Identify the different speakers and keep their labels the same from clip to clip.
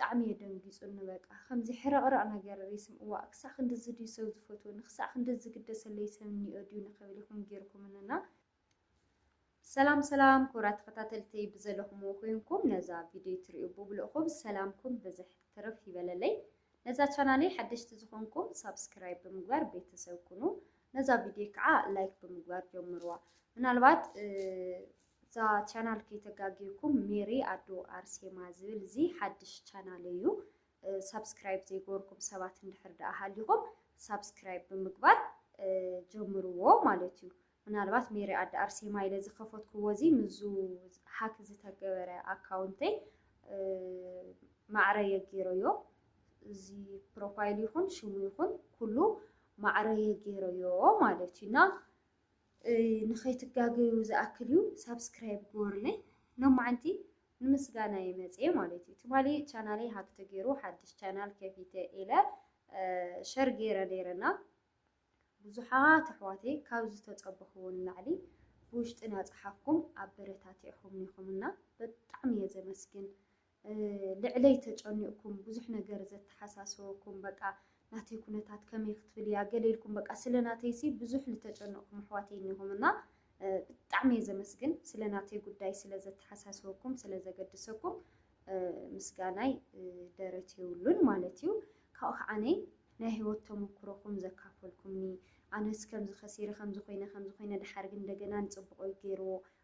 Speaker 1: بتعمي يدنجيسون بقى خمزي حرقرق نجار ريسم واكسا خند زدي سوز فوتو نخسا خند زقدة سليسمني أديو نخبلكم غيركم مننا سلام كورات ختاتلتي بزلهم وخينكم نزا فيديو تريبو بلوخو بسلامكم بزح ترف يبللي نزا channelي حدش تزخونكم سبسكرايب بمغوار بيتسوكونو نزا فيديو كعا لايك بمغوار جمروا منالبات زا channel كي تغاغيكم ميري ادو ارسيما زبل زي حدش channelيو سبسكرايب زي غوركم سبات اندحر داهاليكم سبسكرايب بمغوار جمروا مالتيو منالبات ميري اد ارسيما إلى زخفتكو وزي مزو حاك زي تغبره اكاونتي معريه غيرويو زي بروفايل يكون شمو يكون كله معريه غيرويو مالتينا نخيتغاغيو زاكليو سبسكرايب غورلي نم عنتي نمسغانا يمصي مالتي تمالي channelي هاك تغيرو حدش channel كفيته الى شر غيره ديرنا بزحات احواتي كاوز تطبخون لعلي بوشطنا صحافكم ابرتاتيكم نيكمنا بጣም يزمسكن لعلي تጨنيكم بزح ነገር زتحساسوكم بقى ناتي كونتات كمي ክትፍል ያገለልኩም በቃ ስለናቴሲ بزح لتጨنقكم احواتي نيكمنا بጣም يزمسكن ስለናቴ ጉዳይ ስለዘተሐሳስወኩም ስለዘገድሰኩም ምስጋናይ ደረቴውሉን ማለትዩ ካውኻኔ ናይ ህይወት ተሞክሮኩም ዘካፈልኩምኒ ኣነስ ከምዝ خسيره ከምዝ ኮይነ ድሓርግ እንደገና ንጽብቆይ ገይሮ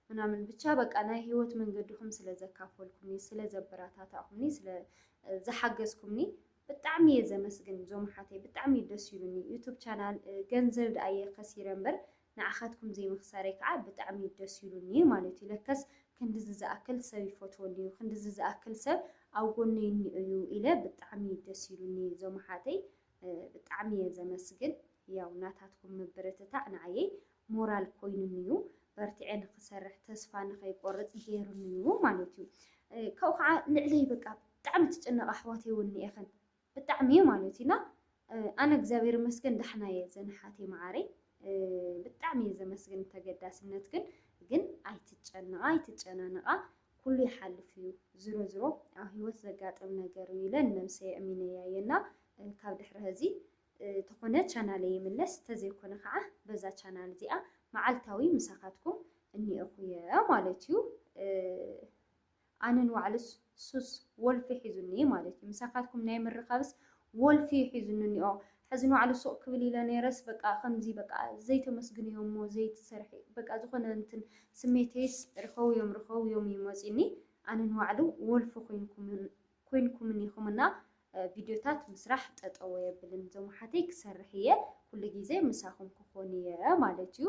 Speaker 1: ምናምን ብቻ በቃ ናይ ህይወት መንገድኩም ስለዘካፈልኩምኒ ስለዘበራታታኩምኒ ስለዘሓገዝኩምኒ በጣም የዘመስግን ዞምሓተይ በጣም ደስ ይሉኒ ዩቲዩብ ቻናል ገንዘብ ዳየ خسيره እምበር ንዓኻትኩም ዘይምኽሳረይ ከዓ በጣም ደስ ይሉኒ ማለት ይለከስ ክንድዝ ዝኣክል ሰብ ይፈትወኒ ክንድዝ ዝኣክል ሰብ ኣብ ጎነይ እዩ ኢለ በጣም ደስ ይሉኒ ዞምሓተይ በጣም የዘመስግን ያው ናታትኩም መበረተታ ንዓየ ሞራል ኮይኑኒዩ በርቲዕን ክሰርሕ ተስፋ ንኸይቆርጽ ገይሩኒዩ ማለት እዩ ካው ከዓ ልዕለይ በቃ በጣም ተጨነቀ ኣሕዋተይ ወኒ እኸን በጣም ማለትና ኣነ እግዚአብሔር መስገን ዳሕናየ ዘንሓተይ ማዓረይ በጣም የዘመስግን ተገዳስነት ግን አይትጨናነቃ ኩሉ ይሓልፍ እዩ ዝሮ ኣብ ህይወት ዘጋጥም ነገር ይለን ነምሰ እሚነያየና ካብ ድሕረ ህዚ ተኾነ ቻናለይ ይምለስ ተዘይኮነ ከዓ በዛ ቻናል እዚኣ መዓልታዊ ምሳኻትኩም እኒእኹየ ማለት እዩ ኣነን ዋዕልስ ሱስ ወልፊ ሒዙኒ ማለት እዩ ምሳኻትኩም ናይ ምርኻብስ ወልፊ ሒዙኒኦ ሕዝን ዋዕሉ ሱቅ ክብል ኢለ ነይረስ በቃ ከምዚ በቃ ዘይተመስግንዮሞ ዘይትሰርሒ በቃ ዝኾነ እንትን ስሜቴስ ርኸውዮም ይመጽኒ ኣነን ዋዕሉ ወልፊ ኮይንኩም ኢኹምና ቪዲዮታት ምስራሕ ጠጠው የብልን ዞምሓተይ ክሰርሕየ ኩሉ ግዜ ምሳኹም ክኾንየ ማለት እዩ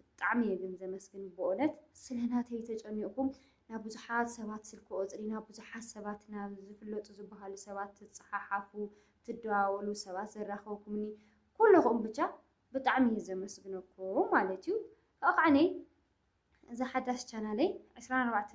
Speaker 1: በጣም የግን ዘመስግን በእውነት ስለናተይ ተጨኒቁኩም ናብ ብዙሓት ሰባት ስልክ ቁጽሪ ናብ ብዙሓት ሰባት ናብ ዝፍለጡ ዝበሃሉ ሰባት ተጻሓሓፉ ትደዋወሉ ሰባት ዘራኸብኩምኒ ኩልኩም ብቻ በጣም የዘመስግነኩም ማለት እዩ ካውኻኔ እዛ ሓዳሽ ቻናለይ 24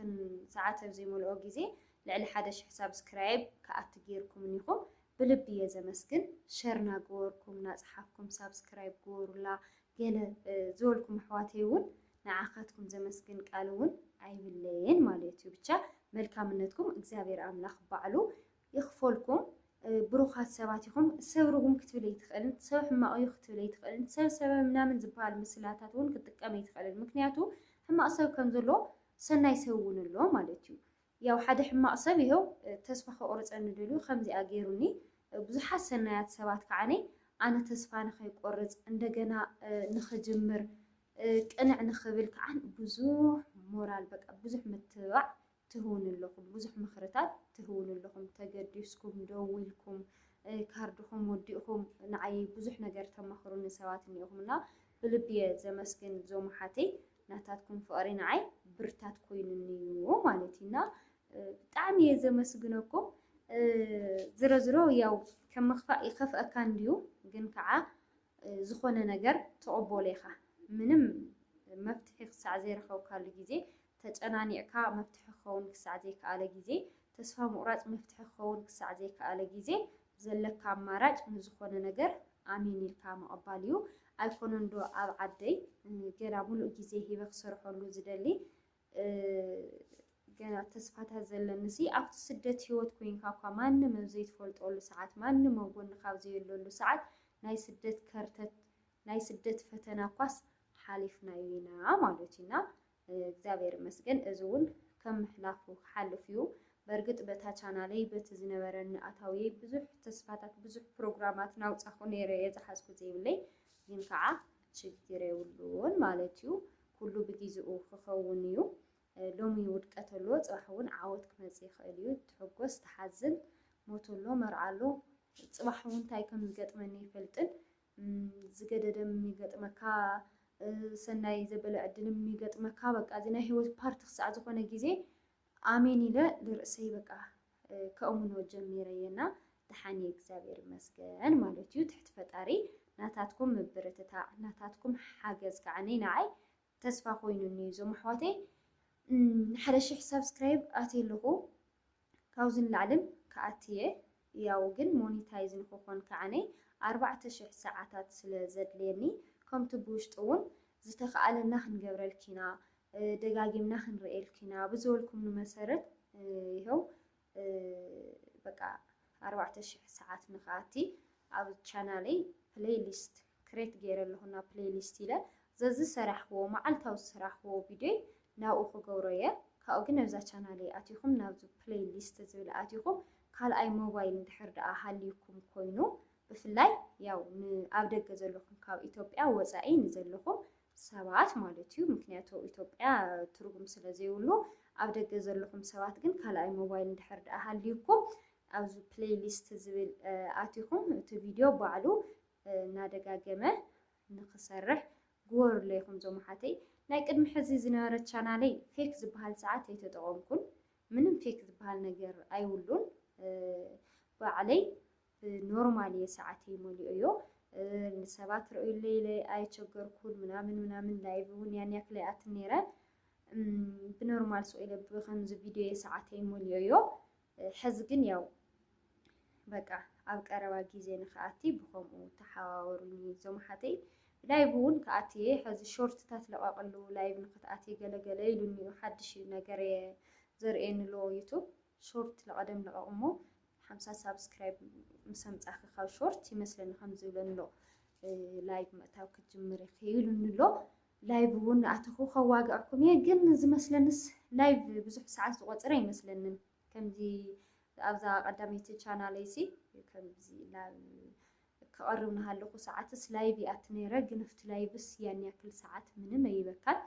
Speaker 1: ሰዓት ዘይመልኦ ግዜ لعل حدش سبسكرايب كأت جيركم نيكم بلبي يزمسكن شرنا جوركم نصحابكم سبسكرايب جور لا جل زولكم حواتيون نعاقتكم زمسكن قالون عيبلين مالتي بتشا ملكامنتكم እግዚአብሔር አምላክ ባዕሉ ይخفلكم ብሩኻት ሰባትኩም ሰብሩኩም ክትብለይ ትኽእልን ሰብ ሕማቕ እዩ ክትብለይ ትኽእልን ሰብ ምናምን ዝበሃል ምስላታት እውን ክትጥቀም ይትኽእልን ምክንያቱ ሕማቕ ሰብ ከም ዘሎ ሰናይ ሰብ እውን ኣሎ ማለት እዩ ያው ሓደ ሕማቕ ሰብ ይኸው ተስፋ ከቆርፀኒ ደልዩ ከምዚ ኣገይሩኒ ብዙሓት ሰናያት ሰባት ከዓኔ ኣነ ተስፋ ንኸይቆርጽ እንደገና ንኽጅምር ቅንዕ ንኽብል ከዓን ብዙሕ ሞራል በቃ ብዙሕ ምትባዕ ትህውንለኹም ብዙሕ ምኽርታት ትህውንለኹም ተገዲስኩም ደውልኩም ካርድኹም ወዲእኹም ንዓይ ብዙሕ ነገር ተማኽሩኒ ሰባት እኒኦኹምና ብልብየ ዘመስግን ዞምሓተይ ናታትኩም ፍቕሪ ንዓይ ብርታት ኮይኑኒዩ ማለትና በጣም የዘመስግነኩም ዝሮ ያው ከመኽፋእ ይኸፍአካ እንዲዩ ግን ከዓ ዝኾነ ነገር ተቐበለይኻ ምንም መፍትሒ ክሳዕ ዘይረኸብካሉ ግዜ ተጨናኒዕካ መፍትሒ ክኸውን ክሳዕ ዘይከኣለ ግዜ ተስፋ ምቑራጽ መፍትሒ ክኸውን ክሳዕ ዘይከኣለ ግዜ ዘለካ ኣማራጭ ንዝኾነ ነገር ኣሚን ኢልካ ምቕባል እዩ ኣይኮነን ዶ ኣብ ዓደይ ገና ሙሉእ ግዜ ሂበ ክሰርሐሉ ዝደሊ ገና ተስፋታት ዘለንሲ ኣብቲ ስደት ህይወት ኮይንካ እኳ ማንም ዘይትፈልጠሉ ሰዓት ማንም ኣብ ጎንካ ዘይብለሉ ሰዓት ናይ ስደት ከርተት ናይ ስደት ፈተና ኳስ ሓሊፍናዮ ኢና ማለት ኢና እግዚአብሔር ይመስገን እዚ እውን ከም ምሕላፉ ሓልፍ እዩ በርግጥ በታ ቻናለይ በቲ ዝነበረን ኣታዊ ብዙሕ ተስፋታት ብዙሕ ፕሮግራማት ናውፃኹ ነይረ የዝሓዝኩ ዘይብለይ ግን ከዓ ችግር የብሉን ማለት እዩ ኩሉ ብግዚኡ ክኸውን እዩ ሎሚ ውድቀት ኣሎ ፅባሕ እውን ዓወት ክመፅእ ይኽእል እዩ ትሕጎስ ተሓዝን ሞተሎ መርዓሎ ፅባሕ እውን እንታይ ከም ዝገጥመኒ ይፈልጥን ዝገደደም የሚገጥመካ ሰናይ ዘበለ ዕድል የሚገጥመካ በቃ እዚ ናይ ህይወት ፓርቲ ክሳዕ ዝኾነ ግዜ አሜን ኢለ ልርእሰይ በቃ ከእምኖ ጀሚረየና ድሓኒ እግዚአብሔር ይመስገን ማለት እዩ ትሕቲ ፈጣሪ ናታትኩም ምብርትታዕ ናታትኩም ሓገዝ ከዓኒ ንዓይ ተስፋ ኮይኑኒ ዞም ኣሕዋተይ 1000 ሰብስክራይብ ኣትየለኹ ካብዚ ንላዕልን ከኣትየ ያው ግን ሞኒታይዝ ንክኾን ከዓኒ 4000 ሰዓታት ስለ ዘድልየኒ ከምቲ ብውሽጡ እውን ዝተኸኣለና ክንገብረልኪና ደጋጊምና ክንርኤልኪና ብዝበልኩም መሰረት ይኸው በቃ 4000 ሰዓት ንኽኣቲ ኣብ ቻናለይ ፕሌይሊስት ክሬት ገይረለኹና ፕሌይሊስት ኢለ ዘዚ ሰራሕዎ መዓልታዊ ዝሰራሕዎ ቪድዮ ናብኡ ክገብሮ እየ ካብኡ ግን ኣብዛ ቻናለይ ኣትይኹም ናብዚ ፕሌይሊስት ዝብል ኣትይኹም ካልኣይ ሞባይል እንድሕር ደኣ ሃልይኩም ኮይኑ ብፍላይ ያው ኣብ ደገ ዘለኹም ካብ ኢትዮጵያ ወፃኢ ንዘለኹም ሰባት ማለት እዩ ምክንያቱ ኢትዮጵያ ትርጉም ስለ ዘይብሉ ኣብ ደገ ዘለኹም ሰባት ግን ካልኣይ ሞባይል እንድሕር ደኣ ሃልይኩም ኣብዚ ፕሌይሊስት ዝብል ኣትይኹም እቲ ቪድዮ ባዕሉ እናደጋገመ ንክሰርሕ ግበሩለ ኢኹም ዞም ኣሓተይ ናይ ቅድሚ ሕዚ ዝነበረ ቻናለይ ፌክ ዝበሃል ሰዓት ኣይተጠቐምኩን ምንም ፌክ ዝበሃል ነገር ኣይውሉን ባዕለይ ኖርማል የሰዓት ይሞልኦ እዮ ንሰባት ርእዩለይ ኣይቸገርኩን ምናምን ላይቭ እውን ያን ያክል ኣይኣትን ነይረ ብኖርማል ሰው ኢለ ብከምዚ ቪድዮ የሰዓት ይሞልኦ እዮ ሕዚ ግን ያው በቃ ኣብ ቀረባ ግዜ ንኽኣቲ ብከምኡ ተሓዋወሩኒ ዞም ኣሓተይ ላይቭ እውን ከኣትየ ሕዚ ሾርትታት ለቐቕሉ ላይቭ ንክትኣቲ ገለገለ ኢሉኒ ሓድሽ ነገር ዘርእየኒሎ ዩቱብ ሾርት ለቐደም ለቐቕሞ 50 ሰብስክራይብ ምስ ኣምፃኺ ካብ ሾርት ይመስለኒ ከም ዝብለኒሎ ላይቭ ምእታው ክጅምር ይኽእሉኒሎ ላይቭ እውን ኣተኹ ከዋግዕኩም እየ ግን ዝመስለንስ ላይቭ ብዙሕ ሰዓት ዝቆፅረ ይመስለንን ከምዚ ኣብዛ ቀዳመይቲ ቻናለይሲ ከምዚ ክቐርብ ናሃለኹ ሰዓትስ ላይቭ ይኣቲ ነይረ ግን ኣብቲ ላይቭስ ያን ያክል ሰዓት ምንም ኣይበካን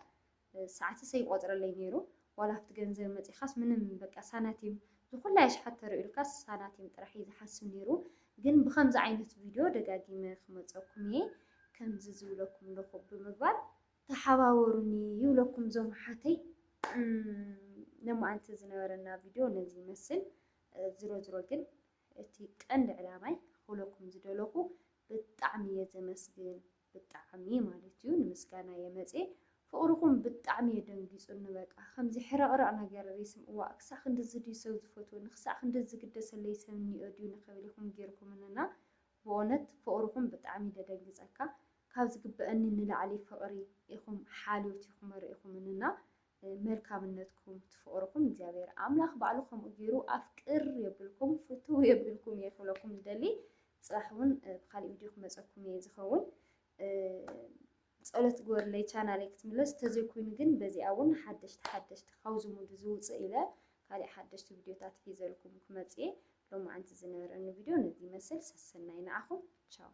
Speaker 1: ሰዓትስ ኣይቆፅረለይ ነይሩ ዋላ ኣብቲ ገንዘብ መፂኻስ ምንም በቃ ሳናቲም ዝኩላ ይሽሓት ተርእዩልካስ ሳናቲም ጥራሕ እዩ ዝሓስብ ነይሩ ግን ብከምዚ ዓይነት ቪድዮ ደጋጊመ ክመፀኩም እየ ከምዚ ዝብለኩም ኣለኹ ብምግባር ተሓባበሩኒ ይብለኩም ዞም ኣሓተይ ለማዓንቲ ዝነበረና ቪድዮ ነዚ ይመስል ዝሮ ግን እቲ ቀንዲ ዕላማይ ክብለኩም ዝደለኹ ብጣዕሚ እየ ዘመስግን ብጣዕሚ ማለት እዩ ንምስጋና የመፀ ፍቅርኩም ብጣዕሚ የደንጊፁኒ በቃ ከምዚ ሕረቕረቕ ነገር ይስምዕዋ ክሳዕ ክንድዚ ድዩ ሰብ ዝፈትወኒ ክሳዕ ክንድዚ ዝግደሰለይ ሰብ እኒኦ ድዩ ንኽብል ኢኹም ጌርኩምና ብእውነት ፍቅርኩም ብጣዕሚ ደደንግፀካ ካብ ዝግበአኒ ንላዕሊ ፍቅሪ ኢኹም ሓልዮት ኢኹም ርኢኹምና መልካምነትኩም ትፍቅርኩም እግዚአብሔር ኣምላኽ ባዕሉ ከምኡ ገይሩ ኣፍቅር የብልኩም ፍትው የብልኩም የኽብለኩም ዝደሊ ፅባሕ እውን ብካሊእ ቪድዮ ክመፀኩም እየ ዝኸውን ጸሎት ግበርለይ ቻናለይ ክትምለስ ተዘይኮይኑ ግን በዚኣ እውን ሓደሽቲ ካብዚ ሙድ ዝውፅእ ኢለ ካልእ ሓደሽቲ ቪድዮታት ሒዘልኩም ክመፅእ ሎማዓንቲ ዝነበረኒ ቪድዮ ነዚ ይመስል ሰሰናይ ንዓኹም ቻው